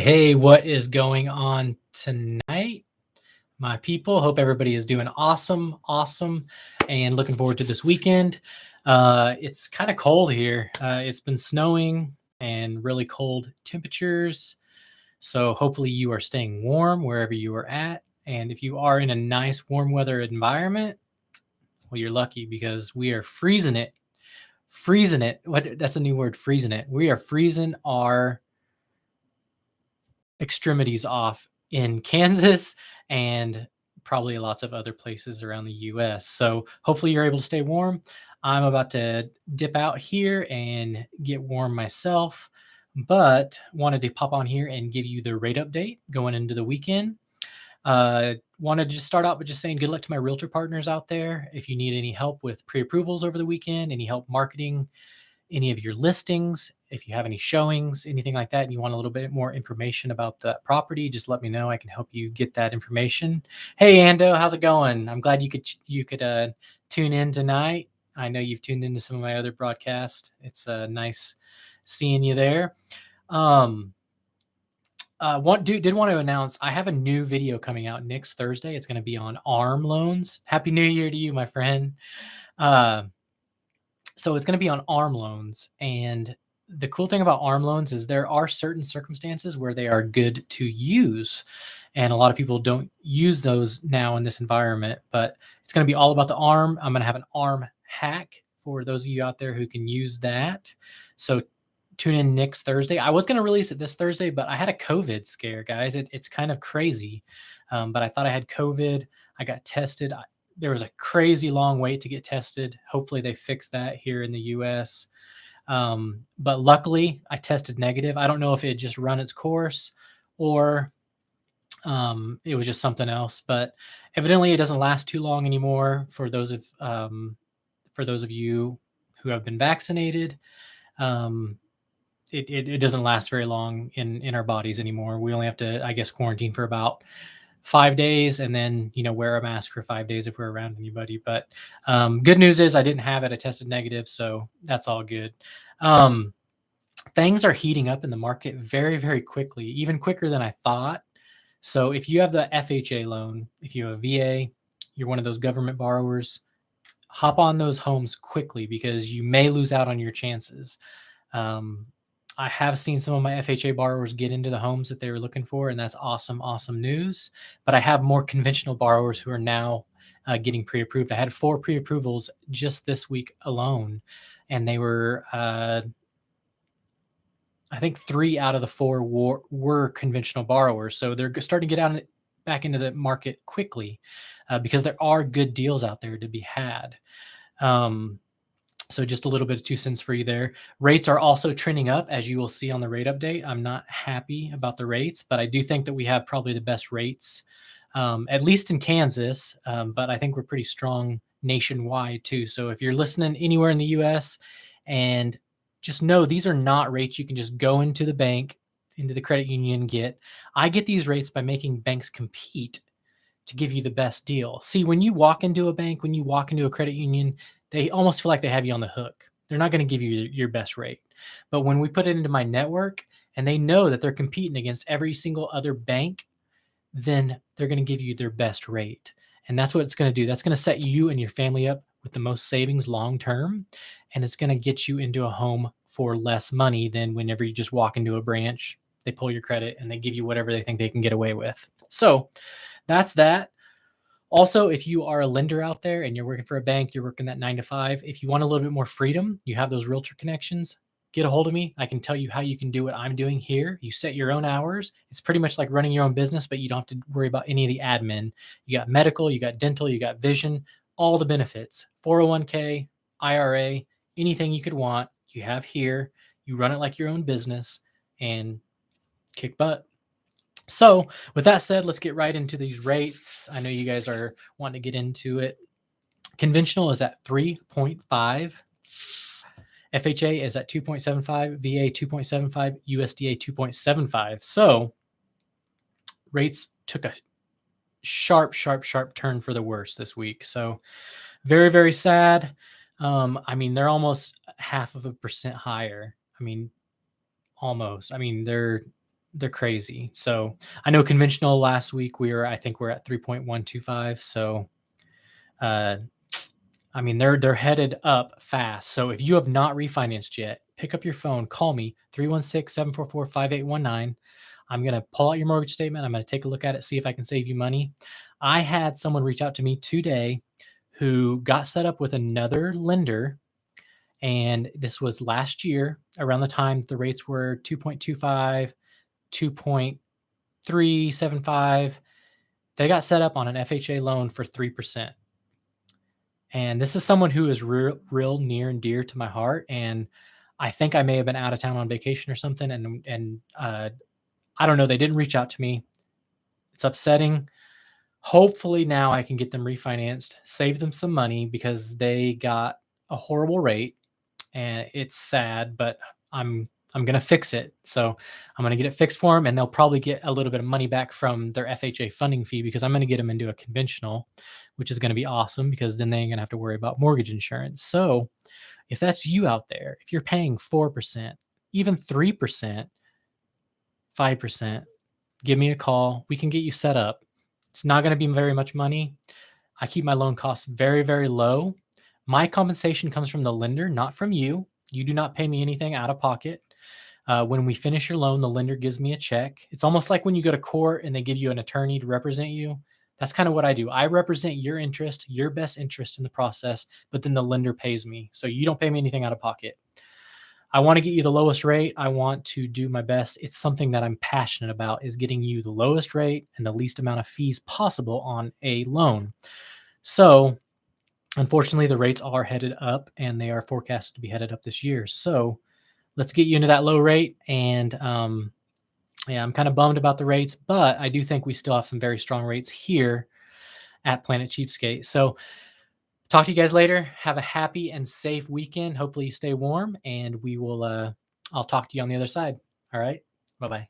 Hey, what is going on tonight, my people? Hope everybody is doing awesome, and looking forward to this weekend. It's kind of cold here. It's been snowing and really cold temperatures. So hopefully you are staying warm wherever you are at. And if you are in a nice warm weather environment, well, you're lucky because we are freezing it. Freezing it. That's a new word, freezing it. We are freezing our extremities off in Kansas and probably lots of other places around the US. So hopefully you're able to stay warm. I'm about to dip out here and get warm myself, but wanted to pop on here and give you the rate update going into the weekend. Wanted to just start out with just saying good luck to my realtor partners out there. If you need any help with pre-approvals over the weekend, any help marketing any of your listings, if you have any showings, anything like that, and you want a little bit more information about that property, just let me know. I can help you get that information. Hey, Ando, how's it going? I'm glad you could tune in tonight. I know you've tuned into some of my other broadcasts. It's nice seeing you there. Did want to announce I have a new video coming out next Thursday. It's going to be on ARM loans. Happy New Year to you, my friend. So it's going to be on ARM loans. And the cool thing about ARM loans is there are certain circumstances where they are good to use. And a lot of people don't use those now in this environment, but it's going to be all about the ARM. I'm going to have an ARM hack for those of you out there who can use that. So tune in next Thursday. I was going to release it this Thursday, but I had a COVID scare, guys. It's kind of crazy. But I thought I had COVID. I got tested. There was a crazy long wait to get tested. Hopefully they fix that here in the US. But luckily I tested negative. I don't know if it just run its course or it was just something else, but evidently it doesn't last too long anymore for those of you who have been vaccinated. It doesn't last very long in our bodies anymore. We only have to, I guess, quarantine for about 5 days and then, wear a mask for 5 days if we're around anybody. But good news is I didn't have it. I tested negative, so that's all good. Things are heating up in the market very, very quickly, even quicker than I thought. So if you have the FHA loan, if you have a VA, you're one of those government borrowers, hop on those homes quickly because you may lose out on your chances. I have seen some of my FHA borrowers get into the homes that they were looking for, and that's awesome news. But I have more conventional borrowers who are now getting pre-approved. I had 4 pre-approvals just this week alone, and they were, I think 3 out of the 4 were conventional borrowers. So they're starting to get back into the market quickly because there are good deals out there to be had. So just a little bit of 2 cents for you there. Rates are also trending up, as you will see on the rate update. I'm not happy about the rates, but I do think that we have probably the best rates, at least in Kansas. But I think we're pretty strong nationwide too. So if you're listening anywhere in the US, and just know these are not rates you can just go into the bank, into the credit union and get. I get these rates by making banks compete to give you the best deal. See, when you walk into a bank, when you walk into a credit union, they almost feel like they have you on the hook. They're not going to give you your best rate. But when we put it into my network and they know that they're competing against every single other bank, then they're going to give you their best rate. And that's what it's going to do. That's going to set you and your family up with the most savings long term. And it's going to get you into a home for less money than whenever you just walk into a branch, they pull your credit and they give you whatever they think they can get away with. So that's that. Also, if you are a lender out there and you're working for a bank, you're working that 9 to 5, if you want a little bit more freedom, you have those realtor connections, get a hold of me. I can tell you how you can do what I'm doing here. You set your own hours. It's pretty much like running your own business, but you don't have to worry about any of the admin. You got medical, you got dental, you got vision, all the benefits, 401k, IRA, anything you could want, you have here. You run it like your own business and kick butt. So with that said, let's get right into these rates. I know you guys are wanting to get into it. Conventional is at 3.5. FHA is at 2.75. VA 2.75. USDA 2.75. So rates took a sharp turn for the worse this week. So very, very sad. They're almost 0.5% higher. Almost. They're they're crazy. So I know conventional last week I think we're at 3.125. So uh, I mean, they're headed up fast. So if you have not refinanced yet, pick up your phone, call me 316-744-5819. I'm going to pull out your mortgage statement. I'm going to take a look at it, see if I can save you money. I had someone reach out to me today who got set up with another lender, and this was last year around the time the rates were 2.25, 2.375. They got set up on an FHA loan for 3%. And this is someone who is real near and dear to my heart. And I think I may have been out of town on vacation or something. And I don't know. They didn't reach out to me. It's upsetting. Hopefully now I can get them refinanced, save them some money because they got a horrible rate, and it's sad, but I'm gonna fix it. So I'm gonna get it fixed for them, and they'll probably get a little bit of money back from their FHA funding fee because I'm gonna get them into a conventional, which is gonna be awesome because then they ain't gonna have to worry about mortgage insurance. So if that's you out there, if you're paying 4%, even 3%, 5%, give me a call. We can get you set up. It's not gonna be very much money. I keep my loan costs very, very low. My compensation comes from the lender, not from you. You do not pay me anything out of pocket. When we finish your loan, the lender gives me a check. It's almost like when you go to court and they give you an attorney to represent you. That's kind of what I do. I represent your interest, your best interest in the process, but then the lender pays me. So you don't pay me anything out of pocket. I want to get you the lowest rate. I want to do my best. It's something that I'm passionate about, is getting you the lowest rate and the least amount of fees possible on a loan. So unfortunately, the rates are headed up, and they are forecasted to be headed up this year. So let's get you into that low rate. And yeah, I'm kind of bummed about the rates, but I do think we still have some very strong rates here at Planet Cheapskate. So talk to you guys later. Have a happy and safe weekend. Hopefully you stay warm, and I'll talk to you on the other side. All right. Bye-bye.